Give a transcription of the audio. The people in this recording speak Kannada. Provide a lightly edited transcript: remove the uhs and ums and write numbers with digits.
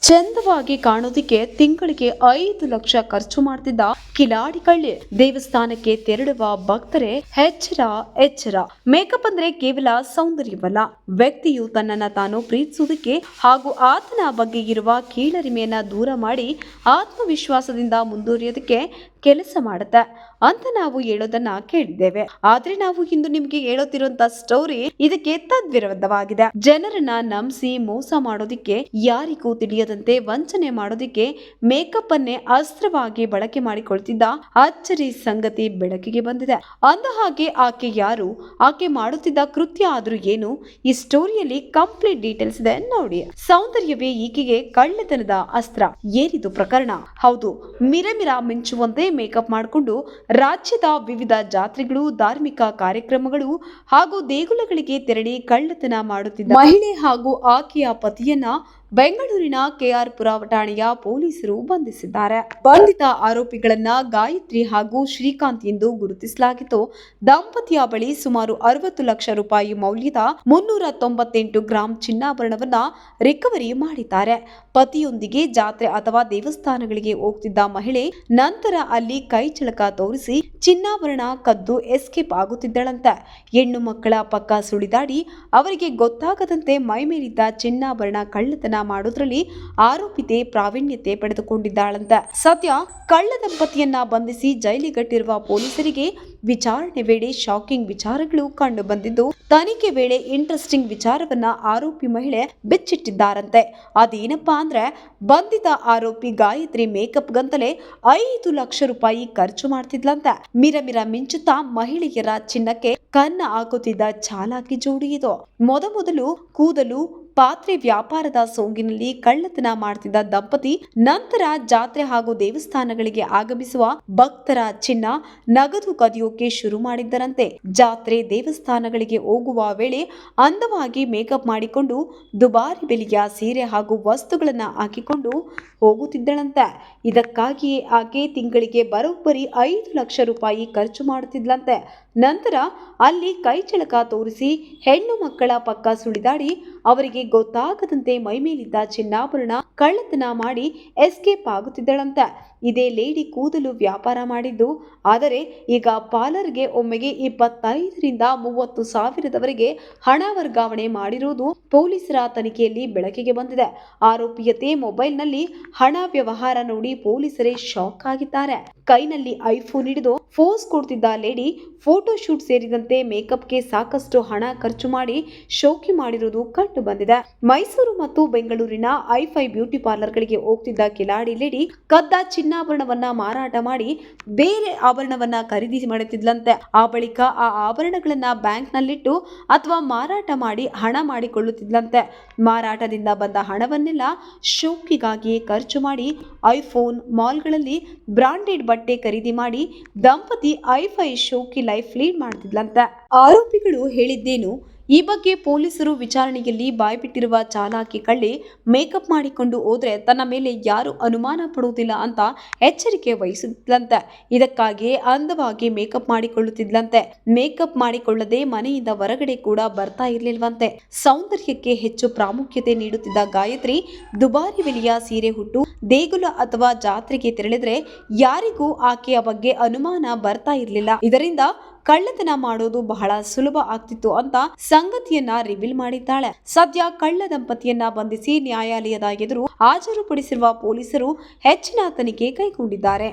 ಚಂದವಾಗಿ ಕಾಣೋದಿಕ್ಕೆ ತಿಂಗಳಿಗೆ 5 ಲಕ್ಷ ಖರ್ಚು ಮಾಡ್ತಿದ್ದ ಕಿಲಾಡಿ ಕಳ್ಳಿ ದೇವಸ್ಥಾನಕ್ಕೆ ತೆರಳುವ ಭಕ್ತರೇ ಎಚ್ಚರ. ಮೇಕಪ್ ಅಂದ್ರೆ ಕೇವಲ ಸೌಂದರ್ಯವಲ್ಲ, ವ್ಯಕ್ತಿಯು ತನ್ನನ್ನ ತಾನು ಪ್ರೀತಿಸುವುದಕ್ಕೆ ಹಾಗೂ ಆತನ ಬಗ್ಗೆ ಇರುವ ಕೀಳರಿಮೆಯನ್ನ ದೂರ ಮಾಡಿ ಆತ್ಮವಿಶ್ವಾಸದಿಂದ ಮುಂದುವರಿಯೋದಕ್ಕೆ ಕೆಲಸ ಮಾಡುತ್ತೆ ಅಂತ ನಾವು ಹೇಳೋದನ್ನ ಕೇಳಿದ್ದೇವೆ. ಆದ್ರೆ ನಾವು ಇಂದು ನಿಮ್ಗೆ ಹೇಳೋತಿರುವಂತ ಸ್ಟೋರಿ ಇದಕ್ಕೆ ತದ್ವಿರುದ್ಧವಾಗಿದೆ. ಜನರನ್ನ ನಂಬಿಸಿ ಮೋಸ ಮಾಡೋದಿಕ್ಕೆ, ಯಾರಿಗೂ ತಿಳಿಯದಂತೆ ವಂಚನೆ ಮಾಡೋದಿಕ್ಕೆ ಮೇಕಪ್ ಅನ್ನೇ ಅಸ್ತ್ರವಾಗಿ ಬಳಕೆ ಮಾಡಿಕೊಳ್ತಿದ್ದ ಅಚ್ಚರಿ ಸಂಗತಿ ಬೆಳಕಿಗೆ ಬಂದಿದೆ. ಅಂದ ಹಾಗೆ ಆಕೆ ಯಾರು, ಆಕೆ ಮಾಡುತ್ತಿದ್ದ ಕೃತ್ಯ ಆದ್ರೂ ಏನು, ಈ ಸ್ಟೋರಿಯಲ್ಲಿ ಕಂಪ್ಲೀಟ್ ಡೀಟೇಲ್ಸ್ ಇದೆ ನೋಡಿ. ಸೌಂದರ್ಯವೇ ಈಕೆಗೆ ಕಳ್ಳತನದ ಅಸ್ತ್ರ. ಏನಿದು ಪ್ರಕರಣ? ಹೌದು, ಮಿರಮಿರ ಮಿಂಚುವಂತೆ ಮೇಕಪ್ ಮಾಡಿಕೊಂಡು ರಾಜ್ಯದ ವಿವಿಧ ಜಾತ್ರೆಗಳು, ಧಾರ್ಮಿಕ ಕಾರ್ಯಕ್ರಮಗಳು ಹಾಗೂ ದೇಗುಲಗಳಿಗೆ ತೆರಳಿ ಕಳ್ಳತನ ಮಾಡುತ್ತಿದ್ದ ಮಹಿಳೆ ಹಾಗೂ ಆಕೆಯ ಪತಿಯನ್ನ ಬೆಂಗಳೂರಿನ ಕೆಆರ್ ಪುರ ಠಾಣೆಯ ಪೊಲೀಸರು ಬಂಧಿಸಿದ್ದಾರೆ. ಬಂಧಿತ ಆರೋಪಿಗಳನ್ನ ಗಾಯತ್ರಿ ಹಾಗೂ ಶ್ರೀಕಾಂತ್ ಎಂದು ಗುರುತಿಸಲಾಗಿತ್ತು. ದಂಪತಿಯ ಬಳಿ ಸುಮಾರು 60 ಲಕ್ಷ ರೂಪಾಯಿ ಮೌಲ್ಯದ 398 ಗ್ರಾಂ ಚಿನ್ನಾಭರಣವನ್ನ ರಿಕವರಿ ಮಾಡಿದ್ದಾರೆ. ಪತಿಯೊಂದಿಗೆ ಜಾತ್ರೆ ಅಥವಾ ದೇವಸ್ಥಾನಗಳಿಗೆ ಹೋಗ್ತಿದ್ದ ಮಹಿಳೆ ನಂತರ ಅಲ್ಲಿ ಕೈ ಚಳಕ ತೋರಿಸಿ ಚಿನ್ನಾಭರಣ ಕದ್ದು ಎಸ್ಕೇಪ್ ಆಗುತ್ತಿದ್ದಳಂತೆ. ಹೆಣ್ಣು ಮಕ್ಕಳ ಪಕ್ಕ ಸುಳಿದಾಡಿ ಅವರಿಗೆ ಗೊತ್ತಾಗದಂತೆ ಮೈಮೇಲಿದ್ದ ಚಿನ್ನಾಭರಣ ಕಳ್ಳತನ ಮಾಡೋದ್ರಲ್ಲಿ ಆರೋಪಿತೆ ಪ್ರಾವೀಣ್ಯತೆ ಪಡೆದುಕೊಂಡಿದ್ದಾಳಂತೆ. ಸದ್ಯ ಕಳ್ಳ ದಂಪತಿಯನ್ನ ಬಂಧಿಸಿ ಜೈಲಿಗಟ್ಟಿರುವ ಪೊಲೀಸರಿಗೆ ವಿಚಾರಣೆ ವೇಳೆ ಶಾಕಿಂಗ್ ವಿಚಾರಗಳು ಕಂಡು ಬಂದಿದ್ದು, ತನಿಖೆ ವೇಳೆ ಇಂಟ್ರೆಸ್ಟಿಂಗ್ ವಿಚಾರವನ್ನ ಆರೋಪಿ ಮಹಿಳೆ ಬಿಚ್ಚಿಟ್ಟಿದ್ದಾರಂತೆ. ಅದೇನಪ್ಪಾ ಅಂದ್ರೆ, ಬಂಧಿತ ಆರೋಪಿ ಗಾಯತ್ರಿ ಮೇಕಪ್ ಗಂತಲೇ 5 ಲಕ್ಷ ರೂಪಾಯಿ ಖರ್ಚು ಮಾಡ್ತಿದ್ಲಂತೆ. ಮಿರಮಿರ ಮಿಂಚುತ್ತಾ ಮಹಿಳೆಯರ ಚಿನ್ನಕ್ಕೆ ಕನ್ನ ಹಾಕುತ್ತಿದ್ದ ಚಾಲಾಕಿ ಜೋಡಿ ಇದು. ಮೊದಲು ಕೂದಲು ಪಾತ್ರೆ ವ್ಯಾಪಾರದ ಸೋಂಗಿನಲ್ಲಿ ಕಳ್ಳತನ ಮಾಡ್ತಿದ್ದ ದಂಪತಿ ನಂತರ ಜಾತ್ರೆ ಹಾಗೂ ದೇವಸ್ಥಾನಗಳಿಗೆ ಆಗಮಿಸುವ ಭಕ್ತರ ಚಿನ್ನ, ನಗದು ಕದಿಯೋಕೆ ಶುರು ಮಾಡಿದ್ದರಂತೆ. ಜಾತ್ರೆ ದೇವಸ್ಥಾನಗಳಿಗೆ ಹೋಗುವ ವೇಳೆ ಅಂದವಾಗಿ ಮೇಕಪ್ ಮಾಡಿಕೊಂಡು ದುಬಾರಿ ಬೆಲೆಯ ಸೀರೆ ಹಾಗೂ ವಸ್ತುಗಳನ್ನ ಹಾಕಿಕೊಂಡು ಹೋಗುತ್ತಿದ್ದಳಂತೆ. ಇದಕ್ಕಾಗಿಯೇ ಆಕೆ ತಿಂಗಳಿಗೆ ಬರೋಬ್ಬರಿ 5 ಲಕ್ಷ ರೂಪಾಯಿ ಖರ್ಚು ಮಾಡುತ್ತಿದ್ಲಂತೆ. ನಂತರ ಅಲ್ಲಿ ಕೈ ಚಳಕ ತೋರಿಸಿ ಹೆಣ್ಣು ಮಕ್ಕಳ ಪಕ್ಕ ಸುಳಿದಾಡಿ ಅವರಿಗೆ ಗೊತ್ತಾಗದಂತೆ ಮೈಮೇಲಿದ್ದ ಚಿನ್ನಾಭರಣ ಕಳ್ಳತನ ಮಾಡಿ ಎಸ್ಕೇಪ್ ಆಗುತ್ತಿದ್ದಳಂತೆ. ಇದೇ ಲೇಡಿ ಕೂದಲು ವ್ಯಾಪಾರ ಮಾಡಿದ್ದು, ಆದರೆ ಈಗ ಪಾರ್ಲರ್ಗೆ ಒಮ್ಮೆಗೆ 25ರಿಂದ 30 ಸಾವಿರದವರೆಗೆ ಹಣ ವರ್ಗಾವಣೆ ಮಾಡಿರುವುದು ಪೊಲೀಸರ ತನಿಖೆಯಲ್ಲಿ ಬೆಳಕಿಗೆ ಬಂದಿದೆ. ಆರೋಪಿಯತೆ ಮೊಬೈಲ್ನಲ್ಲಿ ಹಣ ವ್ಯವಹಾರ ನೋಡಿ ಪೊಲೀಸರೇ ಶಾಕ್ ಆಗಿದ್ದಾರೆ. ಕೈನಲ್ಲಿ ಐಫೋನ್ ಹಿಡಿದು ಫೋಸ್ ಕೊಡ್ತಿದ್ದ ಲೇಡಿ ಫೋಟೋ ಶೂಟ್ ಸೇರಿದಂತೆ ಮೇಕಪ್ಗೆ ಸಾಕಷ್ಟು ಹಣ ಖರ್ಚು ಮಾಡಿ ಶೋಕಿ ಮಾಡಿರುವುದು ಕಂಡು ಬಂದಿದೆ. ಮೈಸೂರು ಮತ್ತು ಬೆಂಗಳೂರಿನ ಐಫೈ ಬ್ಯೂಟಿ ಪಾರ್ಲರ್ಗಳಿಗೆ ಹೋಗ್ತಿದ್ದ ಕಿಲಾಡಿ ಲೇಡಿ ಕದ್ದ ಚಿನ್ನಾಭರಣವನ್ನ ಮಾರಾಟ ಮಾಡಿ ಬೇರೆ ಆಭರಣವನ್ನ ಖರೀದಿ ಮಾಡುತ್ತಿದ್ಲಂತೆ. ಆ ಬಳಿಕ ಆ ಆಭರಣಗಳನ್ನ ಬ್ಯಾಂಕ್ನಲ್ಲಿಟ್ಟು ಅಥವಾ ಮಾರಾಟ ಮಾಡಿ ಹಣ ಮಾಡಿಕೊಳ್ಳುತ್ತಿದ್ಲಂತೆ. ಮಾರಾಟದಿಂದ ಬಂದ ಹಣವನ್ನೆಲ್ಲ ಶೋಕಿಗಾಗಿ ಖರ್ಚು ಮಾಡಿ ಐಫೋನ್, ಮಾಲ್ಗಳಲ್ಲಿ ಬ್ರಾಂಡೆಡ್ ಬಟ್ಟೆ ಖರೀದಿ ಮಾಡಿ ದಂಪತಿ ಐಫೈ ಶೋಕಿ ಲೈಫ್ ಲೀಡ್ ಮಾಡ್ತಿದ್ಲಂತೆ. ಆರೋಪಿಗಳು ಹೇಳಿದ್ದೇನು? ಈ ಬಗ್ಗೆ ಪೊಲೀಸರು ವಿಚಾರಣೆಯಲ್ಲಿ ಬಾಯ್ಬಿಟ್ಟಿರುವ ಚಾಲಾಕಿ ಕಳ್ಳಿ ಮೇಕಪ್ ಮಾಡಿಕೊಂಡು ಹೋದ್ರೆ ತನ್ನ ಮೇಲೆ ಯಾರು ಅನುಮಾನ ಪಡುವುದಿಲ್ಲ ಅಂತ ಎಚ್ಚರಿಕೆ ವಹಿಸುತ್ತಿದ್ಲಂತೆ. ಇದಕ್ಕಾಗಿಯೇ ಅಂದವಾಗಿ ಮೇಕಪ್ ಮಾಡಿಕೊಳ್ಳುತ್ತಿದ್ಲಂತೆ. ಮೇಕಪ್ ಮಾಡಿಕೊಳ್ಳದೆ ಮನೆಯಿಂದ ಹೊರಗಡೆ ಕೂಡ ಬರ್ತಾ ಇರ್ಲಿಲ್ವಂತೆ. ಸೌಂದರ್ಯಕ್ಕೆ ಹೆಚ್ಚು ಪ್ರಾಮುಖ್ಯತೆ ನೀಡುತ್ತಿದ್ದ ಗಾಯತ್ರಿ ದುಬಾರಿ ಬೆಲೆಯ ಸೀರೆ ಹುಟ್ಟು ದೇಗುಲ ಅಥವಾ ಜಾತ್ರೆಗೆ ತೆರಳಿದ್ರೆ ಯಾರಿಗೂ ಆಕೆಯ ಬಗ್ಗೆ ಅನುಮಾನ ಬರ್ತಾ ಇರ್ಲಿಲ್ಲ. ಇದರಿಂದ ಕಳ್ಳತನ ಮಾಡೋದು ಬಹಳ ಸುಲಭ ಆಗ್ತಿತ್ತು ಅಂತ ಸಂಗತಿಯನ್ನ ರಿವೀಲ್ ಮಾಡಿದ್ದಾಳೆ. ಸದ್ಯ ಕಳ್ಳ ದಂಪತಿಯನ್ನ ಬಂಧಿಸಿ ನ್ಯಾಯಾಲಯದ ಎದುರು ಹಾಜರುಪಡಿಸಿರುವ ಪೊಲೀಸರು ಹೆಚ್ಚಿನ ತನಿಖೆ ಕೈಗೊಂಡಿದ್ದಾರೆ.